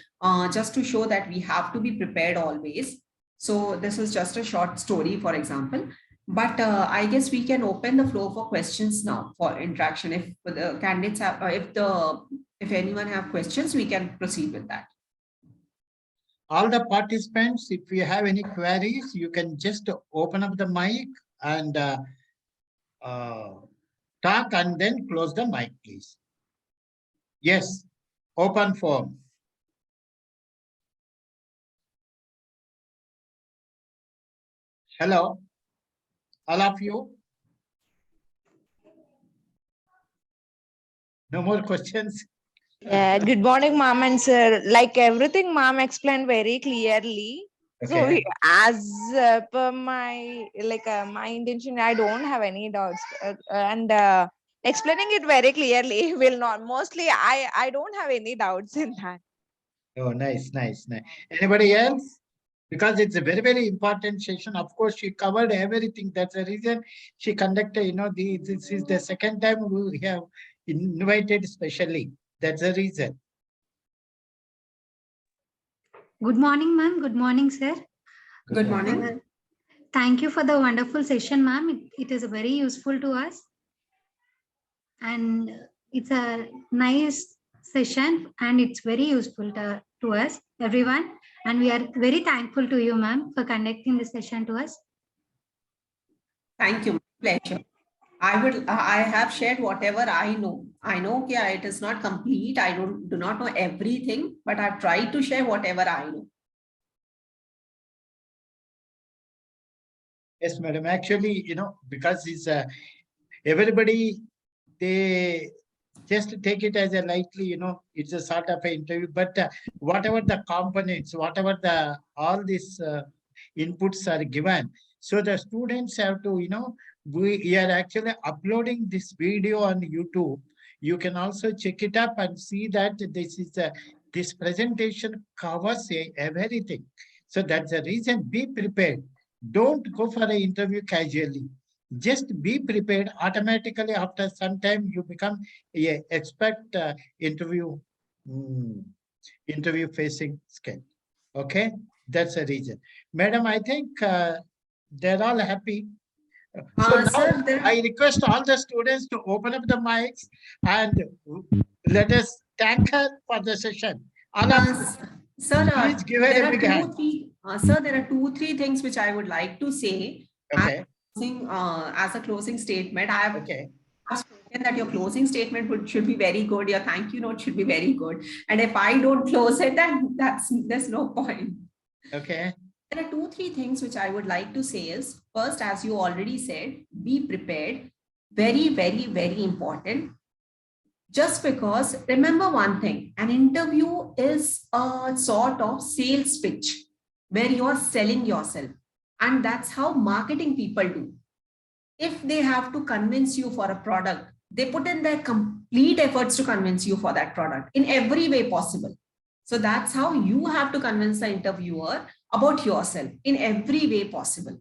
just to show that we have to be prepared always. So this is just a short story, for example. But I guess we can open the floor for questions now for interaction. If the candidates have, if anyone have questions, we can proceed with that. All the participants, if you have any queries, you can just open up the mic and talk and then close the mic, please. Yes, open forum. Hello, all of you. No more questions. Yeah, good morning, ma'am and sir. Like everything, ma'am explained very clearly. So, Okay. as per my intention, I don't have any doubts, and explaining it very clearly will not. Mostly, I don't have any doubts in that. Oh, nice, nice, nice. Anybody else? Because it's a very, very important session. Of course, she covered everything. That's the reason she conducted, this is the second time we have invited specially. That's the reason. Good morning, ma'am. Good morning, sir. Good morning. Thank you for the wonderful session, ma'am. It is very useful to us. And it's a nice session and it's very useful to us, everyone. And we are very thankful to you, ma'am, for conducting this session to us. Thank you. Pleasure. I have shared whatever I know. I know it is not complete. I do not know everything, but I've tried to share whatever I know. Yes, madam. Actually, because it's everybody, they just take it as a lightly, it's a sort of an interview. But whatever the components, whatever all these inputs are given, so the students have to, we are actually uploading this video on YouTube. You can also check it up and see that this presentation covers everything. So that's the reason. Be prepared. Don't go for an interview casually. Just be prepared. Automatically, after some time, you become a expect interview interview facing skill. Okay, that's the reason. Madam, I think they're all happy. So now Sir, there I request all the students to open up the mics and let us thank her for the session. All of you, Sir, please give her there a are big two, hand. three, sir, there are two, three things which I would like to say Okay, as a closing statement. I have okay. spoken that your closing statement should be very good. Your thank you note should be very good. And if I don't close it, then there's no point. Okay. There are two, three things which I would like to say is first, as you already said, be prepared. Very, very, very important. Just because remember one thing, an interview is a sort of sales pitch where you are selling yourself. And that's how marketing people do. If they have to convince you for a product, they put in their complete efforts to convince you for that product in every way possible. So that's how you have to convince the interviewer about yourself in every way possible.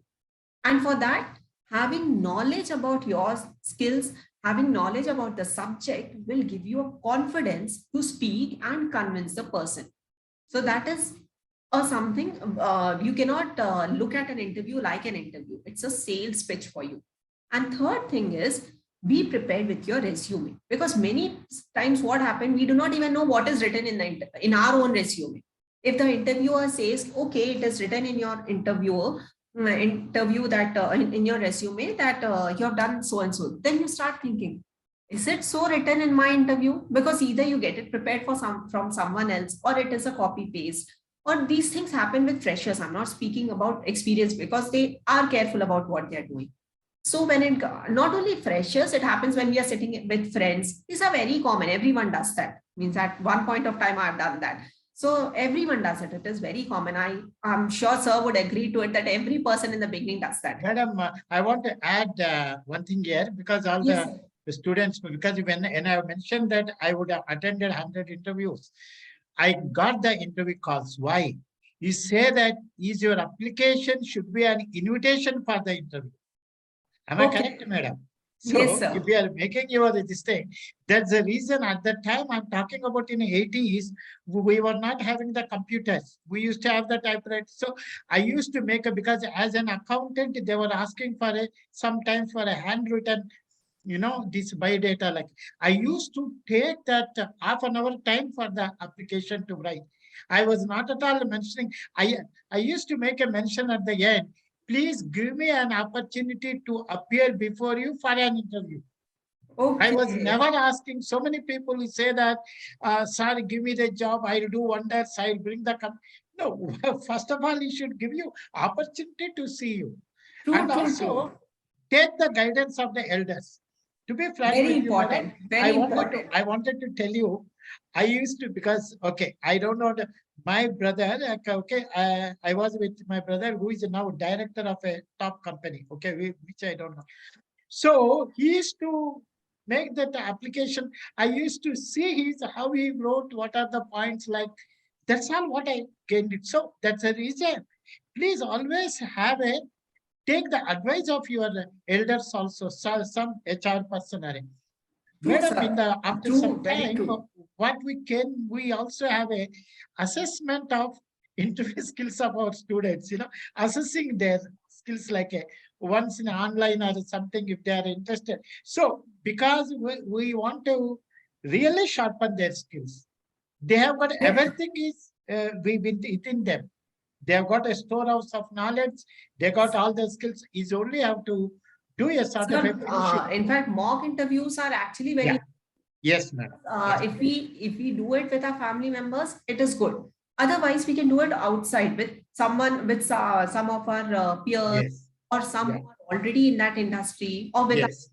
And for that, having knowledge about your skills, having knowledge about the subject will give you a confidence to speak and convince the person. So that is something you cannot look at an interview like an interview. It's a sales pitch for you. And third thing is be prepared with your resume, because many times what happened, we do not even know what is written in our own resume. If the interviewer says, okay, it is written in your interview that in your resume that you have done so and so, then you start thinking, is it so written in my interview? Because either you get it prepared from someone else, or it is a copy paste, or these things happen with freshers. I'm not speaking about experience, because they are careful about what they're doing. So when it not only freshers, it happens when we are sitting with friends. These are very common. Everyone does that. Means at one point of time I've done that. So everyone does it. It is very common. I'm sure sir would agree to it that every person in the beginning does that. Madam, I want to add one thing here, because all Yes, the students, because when I mentioned that I would have attended 100 interviews, I got the interview calls. Why? You say that is your application should be an invitation for the interview. Am I Okay. correct, madam? Yes, So sir. if you are making your this thing, that's the reason at that time I'm talking about in the 80s, we were not having the computers. We used to have the typewriter. So I used to make a, because as an accountant, they were asking for sometimes for a handwritten, this biodata. Like I used to take that half an hour time for the application to write. I was not at all mentioning. I used to make a mention at the end. Please give me an opportunity to appear before you for an interview. Okay. I was never asking. So many people who say that, sorry, give me the job. I'll do wonders. I'll bring the company. No, first of all, he should give you opportunity to see you. True, And true, also true. take the guidance of the elders. To be frank Very with you, madam, important. Very important. I wanted to tell you, I used to, because, okay, I don't know, my brother, okay, I was with my brother who is now director of a top company, okay, which I don't know. So he used to make that application. I used to see how he wrote, what are the points like. That's all what I gained it. So that's a reason. Please always take the advice of your elders also, some HR person. True, Madam, sir. after True, some very time, true. what we also have a assessment of interview skills of our students, assessing their skills like once in online or something if they are interested. So because we want to really sharpen their skills, they have got everything is within them. They have got a storehouse of knowledge. They got all the skills. Is only have to do a sort of a Sir, finishing. in fact, mock interviews are actually very. Yeah. Yes, madam. Yes. If we do it with our family members, it is good. Otherwise, we can do it outside with someone, with some of our peers, Yes. or some Yeah. who are already in that industry, or with Yes.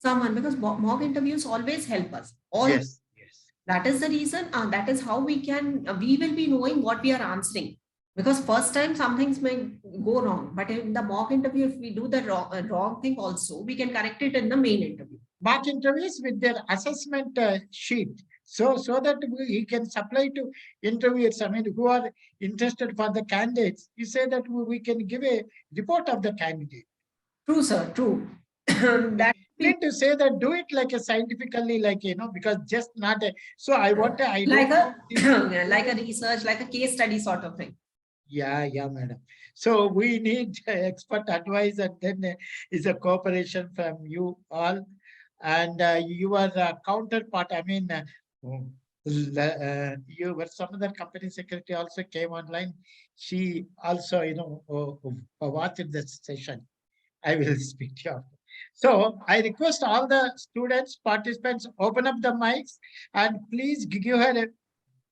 someone, because mock interviews always help us. Yes. Yes. That is the reason. That is how we will be knowing what we are answering. Because first time some things may go wrong, but in the mock interview, if we do the wrong thing also, we can correct it in the main interview. Mock interviews with their assessment sheet. So that he can supply to interviewers, who are interested for the candidates. You say that we can give a report of the candidate. True, sir. True. That Need to say that do it like a scientifically, because just not a. So I want to. I like don't a want like a research, like a case study sort of thing. Yeah, madam. So we need expert advice, and then is a cooperation from you all, and your counterpart. I mean, you were some other company secretary also came online. She also, watched this session. I will speak to you. So I request all the students, participants, open up the mics and please give her a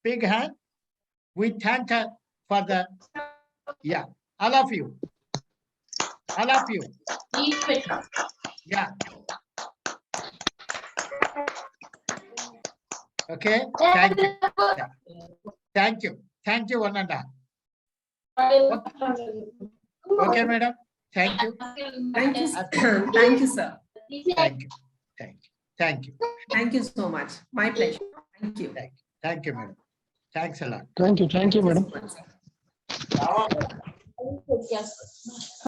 big hand. We thank her for the, yeah, all of you. All of you. Yeah. Okay. Thank you. Thank you. Thank you, one and all. Okay, madam. Thank you. Thank you. Thank you, sir. Thank you. Thank you. Thank you. Thank you so much. My pleasure. Thank you. Thank you, madam. Thanks a lot. Thank you, madam. So much, sir.